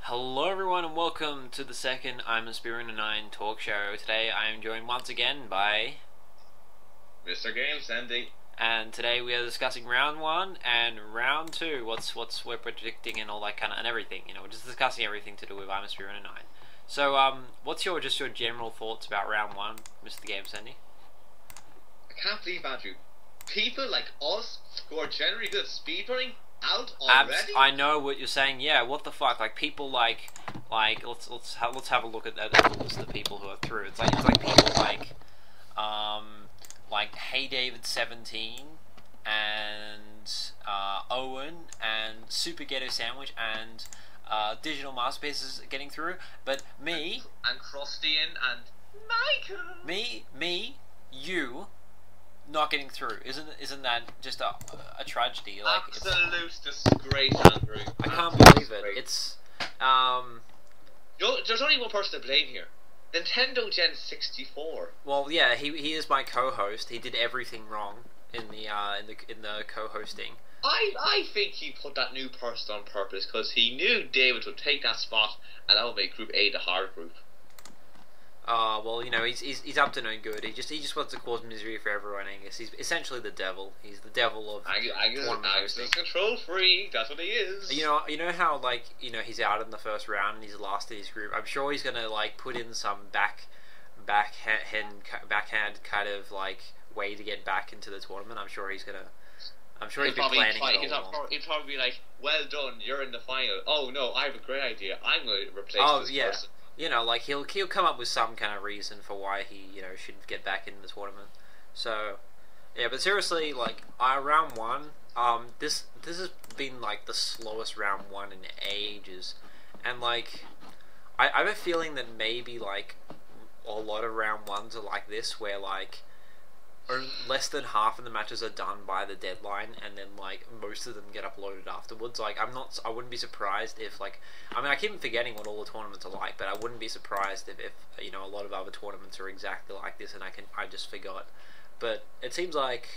Hello everyone and welcome to the second Speedrunner and I talk show. Today I am joined once again by MrGamesendy. And today we are discussing round 1 and round 2. What's we're predicting and all that kind of and everything. You know, we're just discussing everything to do with Speedrunner and I. So what's your general thoughts about round 1, Mr. Gamesendy? I can't believe, Andrew, people like us who are generally good at speedrunning out already. I know what you're saying. Yeah, what the fuck? Like people like let's have a look at the list of people who are through. It's like people like Hey David 17 and Owen and Super Ghetto Sandwich and Digital Masterpieces getting through, but me and Crustian and Michael. Me, you. Not getting through, isn't that just a tragedy? Like absolute disgrace, Andrew. I can't believe it. It's there's only one person to blame here. Nintendo Gen 64. Well, yeah, he is my co-host. He did everything wrong in the co-hosting. I think he put that new person on purpose because he knew David would take that spot and that would make Group A the hard group. Well, you know, he's up to no good. He just wants to cause misery for everyone. I guess he's essentially the devil. He's the devil of tournament hosting. He's a control freak. That's what he is. You know how he's out in the first round and he's last in his group. I'm sure he's gonna put in some backhand kind of way to get back into the tournament. I'm sure he's been planning it all along. He'd probably be like, "Well done, you're in the final. Oh no, I have a great idea. I'm going to replace this person." You know, he'll come up with some kind of reason for why he should get back into the tournament. So yeah, but seriously, round 1, this has been the slowest round 1 in ages, and I have a feeling that maybe a lot of round 1s are like this, where less than half of the matches are done by the deadline, and then most of them get uploaded afterwards. I wouldn't be surprised if I keep forgetting what all the tournaments are like, but I wouldn't be surprised if a lot of other tournaments are exactly like this, and I just forgot. But it seems about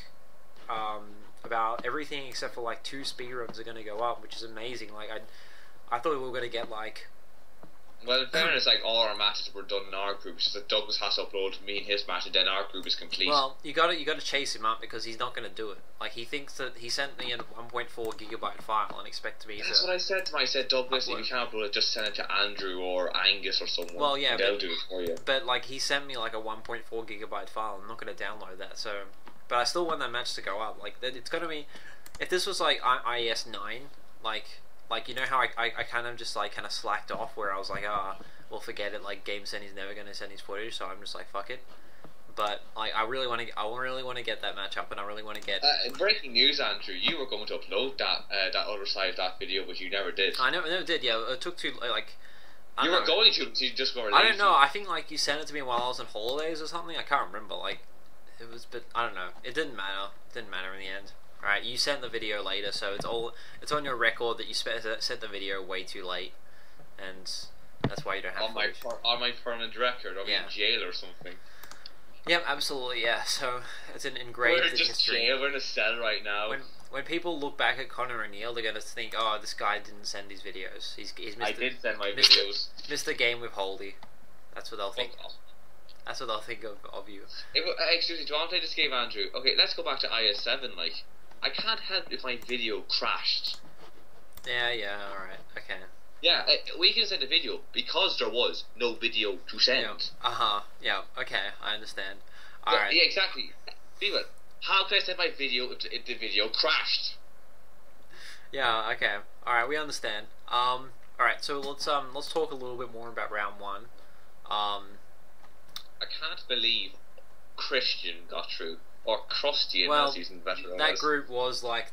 everything except for 2 speedruns are going to go up, which is amazing. I thought we were going to get Well, in fairness, all our matches were done in our group. So Douglas has to upload me and his match, and then our group is complete. Well, you got to chase him up because he's not going to do it. He thinks that he sent me a 1.4 gigabyte file and expect me. That's what I said to him. I said, Douglas, if you can't upload it, just send it to Andrew or Angus or someone. Well, yeah, they'll do it for you. But he sent me a 1.4 gigabyte file. I'm not going to download that. So, but I still want that match to go up. It's going to be. If this was IS 9, you know how I kind of just kind of slacked off, where I was well, forget it. Gamesendy's never going to send his footage, so I'm just fuck it. But I really want to get that match up, and I really want to get. Breaking news, Andrew! You were going to upload that other side of that video, but you never did. I never did. Yeah, it took too you were going to, so you just got. I don't know. I think you sent it to me while I was on holidays or something. I can't remember. It was, but I don't know. It didn't matter. It didn't matter in the end. Alright, you sent the video later, so it's on your record that you sent the video way too late, and that's why you don't have on my permanent record. I'll be in jail or something. Yep, absolutely, yeah. So it's an engraved in history. We're in a cell right now. When people look back at Connor O'Neill, they're gonna think, "Oh, this guy didn't send his videos. He's Mr. I did send my videos. Mr. Game with Holdy." That's what they'll think. That's what they'll think of you. Excuse me, do you want to play this game, Andrew? Okay, let's go back to IS7. I can't help if my video crashed. Yeah, alright, okay. Yeah, we can send a video because there was no video to send. Yeah, okay, I understand. Alright. Yeah, exactly. Steven, how can I send my video if the video crashed? Yeah, okay. Alright, we understand. Alright, so let's talk a little bit more about round 1. I can't believe Christian got through. Or Crustian, as he's better. That group was the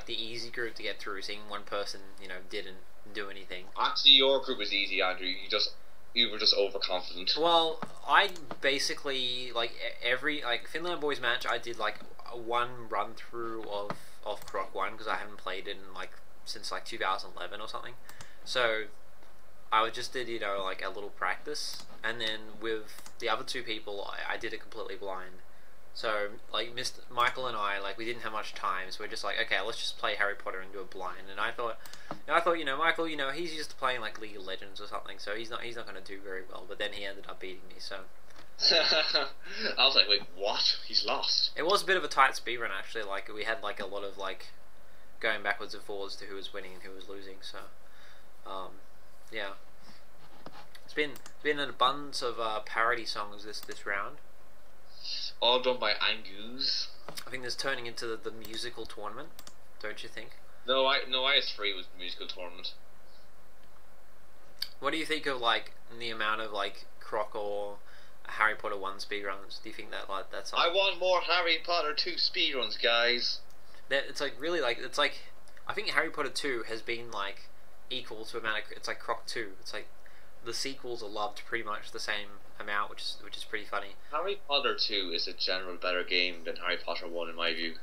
easy group to get through, seeing one person didn't do anything. Actually, your group was easy, Andrew. You were just overconfident. Well, I basically every Finland Boys match, I did one run through of Croc 1 because I haven't played it in since 2011 or something. So I just did a little practice, and then with the other 2 people, I did it completely blind. So like Mr. Michael and I, like we didn't have much time, so we're just like, okay, let's just play Harry Potter and do a blind. And I thought, Michael, he's used to playing like League of Legends or something, so he's not going to do very well. But then he ended up beating me, so. I was like, wait, what? He's lost. It was a bit of a tight speedrun actually. Like we had like a lot of like going backwards and forwards to who was winning and who was losing. So, yeah, it's been an abundance of parody songs this round. All done by Angus. I think this is turning into the musical tournament, don't you think? No, IS3 was the musical tournament. What do you think of like the amount of like Croc or Harry Potter 1 speedruns? Do you think that like that's? I want more Harry Potter 2 speedruns, guys. That it's like really like it's like I think Harry Potter 2 has been like equal to amount of it's like Croc 2. It's like the sequels are loved pretty much the same amount, which is pretty funny. Harry Potter 2 is a general better game than Harry Potter 1 in my view.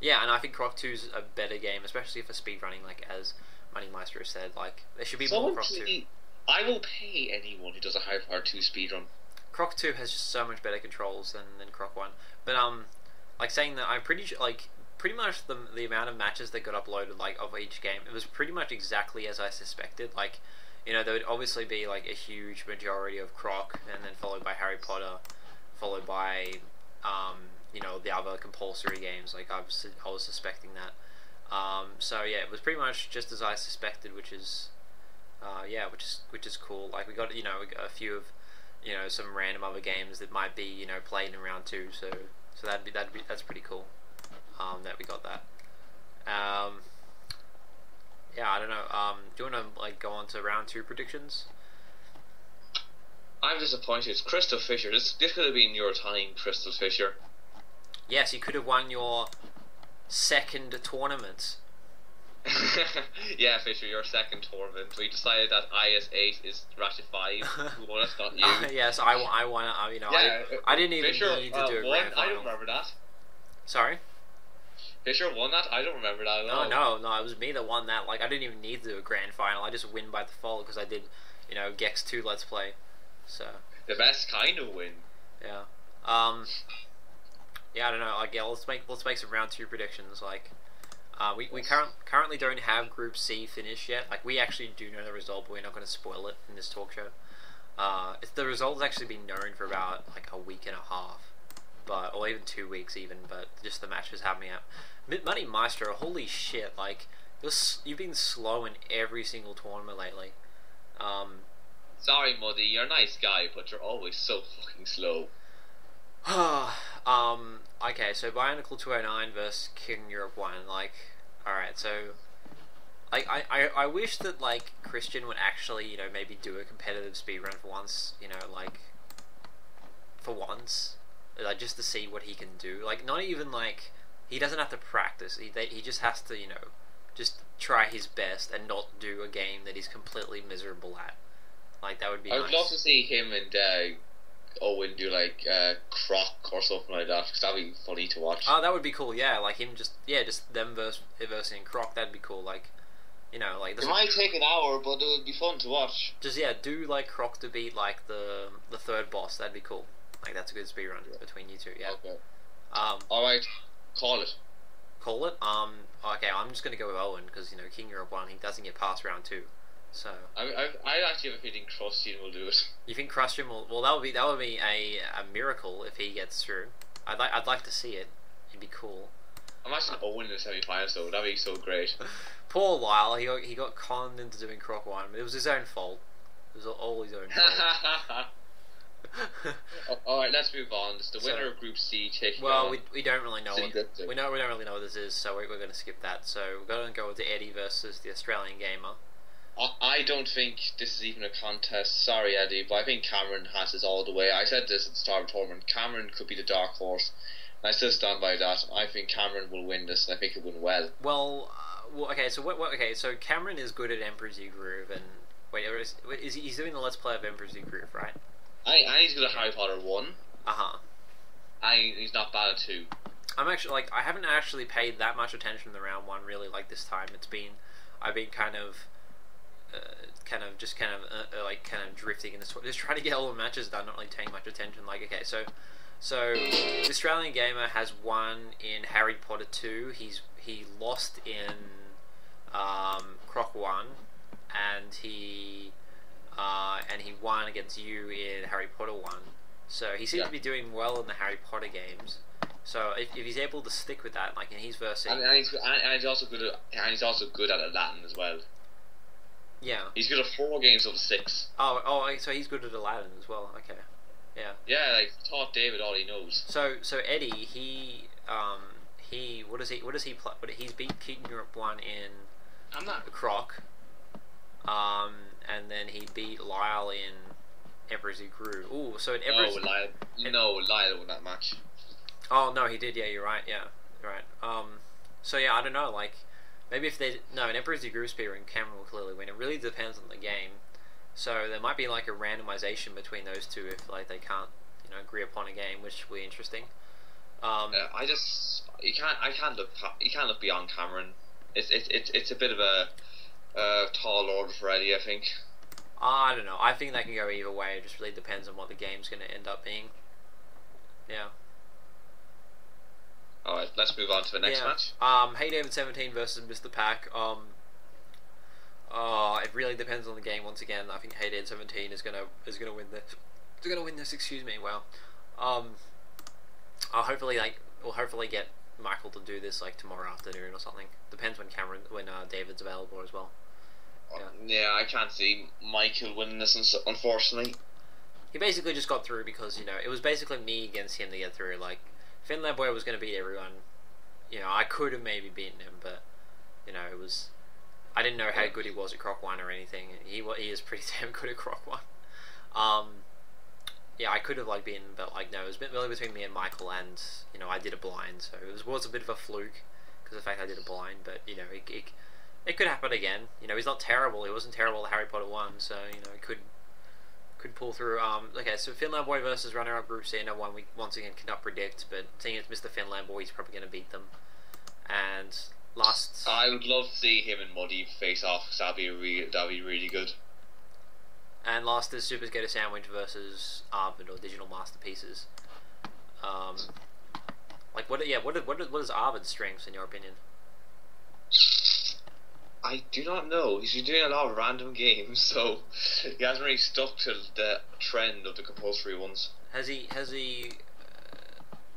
Yeah, and I think Croc 2 is a better game, especially for speedrunning, like as Money Maestro said, like there should be more Croc 2. I will pay anyone who does a Harry Potter 2 speedrun. Croc 2 has just so much better controls than Croc 1. But like saying that, I'm pretty sure like pretty much the amount of matches that got uploaded like of each game, it was pretty much exactly as I suspected. Like, there would obviously be like a huge majority of Croc, and then followed by Harry Potter, followed by the other compulsory games. Like I was suspecting that. So yeah, it was pretty much just as I suspected, which is which is cool. Like we got a few of some random other games that might be played in round 2. So that's pretty cool. That we got that. Yeah, I don't know. Do you want to like go on to round 2 predictions? I'm disappointed. It's Crystal Fisher. This could have been your time, Crystal Fisher. Yes, you could have won your second tournament. Yeah, Fisher, your second tournament. We decided that IS8 is Ratchet 5. Who won it? Not you. Yes, I won. Yeah, I didn't even Fisher, need to do a grand final. I don't remember that. Sorry? Fisher won that? I don't remember that at all. No, it was me that won that. Like, I didn't even need to do a grand final. I just win by default because I did, Gex 2 Let's Play. So. The best kind of win. Yeah. Yeah, I don't know. Like, yeah, let's make some round 2 predictions. Like, we currently don't have Group C finished yet. Like, we actually do know the result, but we're not going to spoil it in this talk show. The result's actually been known for about like a week and a half. Or even 2 weeks even, but just the match was happening out. Money Maestro, holy shit, like, you've been slow in every single tournament lately. Sorry, Muddy, you're a nice guy, but you're always so fucking slow. Okay, so Bionicle 209 versus King Europe 1, like, alright, so, like, I wish that, like, Christian would actually, maybe do a competitive speedrun for once, like, for once. Like, just to see what he can do. Like, not even like he doesn't have to practice. He just has to just try his best and not do a game that he's completely miserable at. Like, that would be nice. I would love to see him and Owen do like Croc or something like that, because that'd be funny to watch. Oh, that would be cool. Yeah, like him just them versing Croc. That'd be cool. Like, like it might take an hour, but it would be fun to watch. Just do like Croc to beat like the third boss. That'd be cool. Like, that's a good speedrun between you two, yeah. Okay. Alright, call it. Call it? Okay, I'm just gonna go with Owen, because, King Europe 1, he doesn't get past round 2, so... I actually have a feeling Crustian will do it. You think Crustian will... Well, that would be a miracle if he gets through. I'd like to see it. It'd be cool. Imagine Owen in the semi-finals, though. That'd be so great. Poor Lyle, he got conned into doing Croc 1, but it was his own fault. It was all his own fault. Alright, let's move on. It's the winner of Group C taking Well, we don't really know what we don't really know what this is, so we're going to skip that. So we're going to go with the Eddie versus the Australian gamer. I don't think this is even a contest. Sorry, Eddie, but I think Cameron has this all the way. I said this at the start of the tournament. Cameron could be the dark horse, and I still stand by that. I think Cameron will win this, and I think he'll win well. Well, okay. So okay. So Cameron is good at Emperor's New Groove, and wait, he's doing the Let's Play of Emperor's New Groove, right? And he's good at Harry Potter 1. And he's not bad at 2. I haven't actually paid that much attention to round 1 really. Like this time, I've been kind of drifting in this, just trying to get all the matches done, not really paying much attention. Like, okay, so So the Australian gamer has won in Harry Potter 2. He lost in Croc 1, and he won against you in Harry Potter 1. So he seems to be doing well in the Harry Potter games. So if he's able to stick with that, like in his verse, and he's also good at Aladdin as well. Yeah, he's good at 4 games of 6. Oh, so he's good at Aladdin as well. Okay, yeah. Yeah, like he taught David all he knows. So Eddie, he what does he play? He's beat Keaton Europe 1 in Croc, and then he beat Lyle in Emperor's New Groove. Ooh, so in Emperor's... Lyle won that match. Oh no, he did. Yeah, you're right. Yeah, you're right. So yeah, I don't know. Like, maybe if they in Emperor's New Groove Spear and Cameron will clearly win. It really depends on the game. So there might be like a randomization between those two if like they can't agree upon a game, which will be interesting. You can't look beyond Cameron. It's a bit of a tall order for Eddie, I think. I don't know. I think that can go either way. It just really depends on what the game's going to end up being. Yeah. Alright, let's move on to the next match. Hey David 17 versus Mr. Pack. It really depends on the game once again. I think Hey David 17 is gonna win this. Is gonna win this. Excuse me. Wow. I'll hopefully get Michael to do this like tomorrow afternoon or something. Depends when David's available as well. Yeah, I can't see Michael winning this, unfortunately. He basically just got through because it was basically me against him to get through. Like, Finland Boy was going to beat everyone. I could have maybe beaten him, but it was. I didn't know how good he was at Croc 1 or anything. He is pretty damn good at Croc 1. Yeah, I could have beaten, but no, it was really between me and Michael, and I did a blind, so it was a bit of a fluke because of the fact I did a blind, but it could happen again. He's not terrible. He wasn't terrible at Harry Potter 1, so it could pull through. Okay, so Finland Boy versus runner-up Group C. No one we once again cannot predict, but seeing it's Mr. Finland Boy, he's probably going to beat them. And last, I would love to see him and Muddy face off because that'd be really good. And last is Super Skater Sandwich versus Arvid or Digital Masterpieces. What is Arvid's strengths in your opinion? I do not know. He's been doing a lot of random games, so he hasn't really stuck to the trend of the compulsory ones. Has he?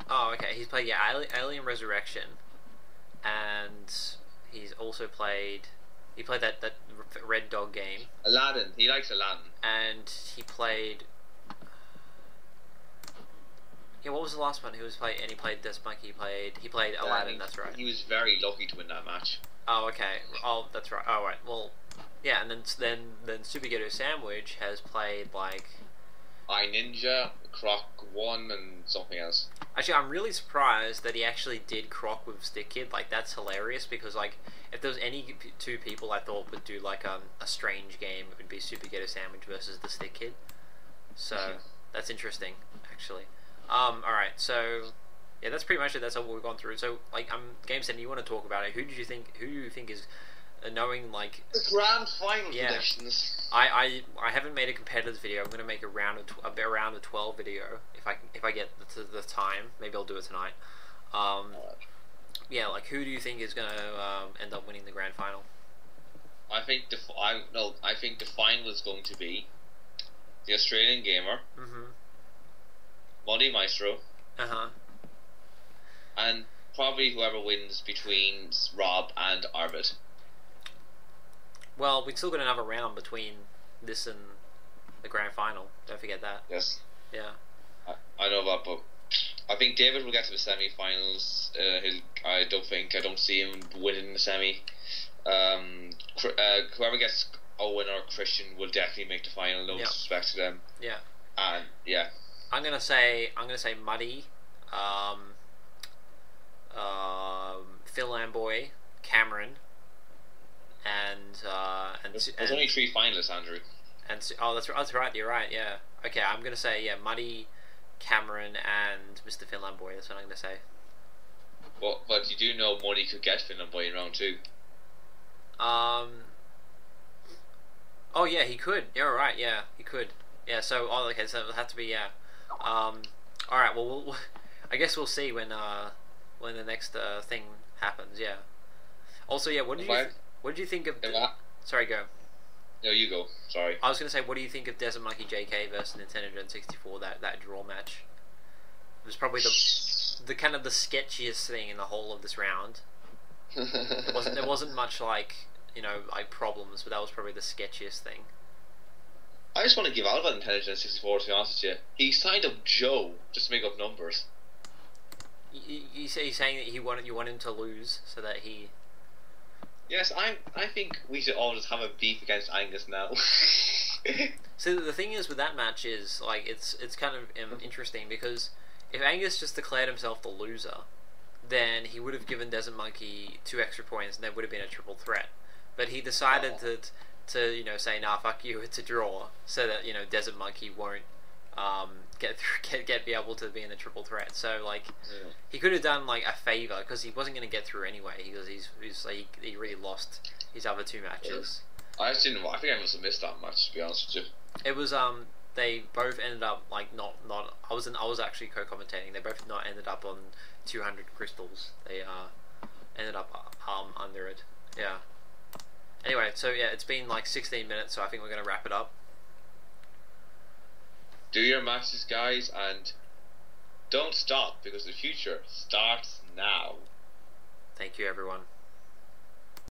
Oh, okay. He's played Alien Resurrection, and he's also played. He played that Red Dog game. Aladdin. He likes Aladdin. And he played. Yeah, what was the last one? He played Death Monkey. He played Aladdin. That's right. He was very lucky to win that match. Oh, okay. Oh, that's right. Oh, right. Well, yeah, and then Super Ghetto Sandwich has played I Ninja, Croc 1, and something else. Actually, I'm really surprised that he actually did Croc with Stick Kid. That's hilarious because if there was any two people I thought would do a strange game, it would be Super Ghetto Sandwich versus the Stick Kid. So that's interesting, actually. All right, so. Yeah, that's pretty much it. That's all we've gone through. So, Gamesend, you want to talk about it? Who do you think is knowing the grand final predictions? I haven't made a competitive video. I'm gonna make a round of 12 video if I get to the time. Maybe I'll do it tonight. Yeah, who do you think is gonna end up winning the grand final? I think the final is going to be the Australian gamer, Monty Maestro. And probably whoever wins between Rob and Arvid. Well, we still got another round between this and the grand final. Don't forget that. Yes. Yeah. I know that, but I think David will get to the semi-finals. I don't see him winning the semi. Whoever gets Owen or Christian will definitely make the final. No disrespect to them. Yeah. And yeah. I'm gonna say Muddy. Phil Lamboy, Cameron, and there's only 3 finalists, Andrew. And that's right. You're right. Yeah. Okay. I'm gonna say Muddy, Cameron, and Mr. Phil Lamboy. That's what I'm gonna say. Well, but you do know Muddy could get Phil Lamboy in round 2. Oh yeah, he could. You're right. Yeah, he could. Yeah. So okay. So it'll have to be All All right. Well, I guess we'll see when the next thing happens. Yeah. Also, yeah. What did you think of? Sorry, go. No, you go. Sorry. I was gonna say, what do you think of Desert Monkey JK versus Nintendo Gen 64? That draw match. It was probably the kind of the sketchiest thing in the whole of this round. There wasn't much like problems, but that was probably the sketchiest thing. I just want to give out about Nintendo Gen 64, to be honest with you. He signed up Joe just to make up numbers. He's saying that you want him to lose so that he. Yes, I think we should all just have a beef against Angus now. So the thing is with that match is like it's kind of interesting because if Angus just declared himself the loser, then he would have given Desert Monkey 2 extra points and there would have been a triple threat. But he decided to say nah, fuck you, it's a draw, so that Desert Monkey won't be able to be in the triple threat. So like he could have done like a favor because he wasn't going to get through anyway because he really lost his other 2 matches. I think I must have missed that match, to be honest with you. It was they both ended up like not I was actually co-commentating. They both not ended up on 200 crystals. They ended up under it. Yeah. Anyway, so yeah, it's been like 16 minutes, so I think we're gonna wrap it up. Do your matches, guys, and don't stop because the future starts now. Thank you, everyone.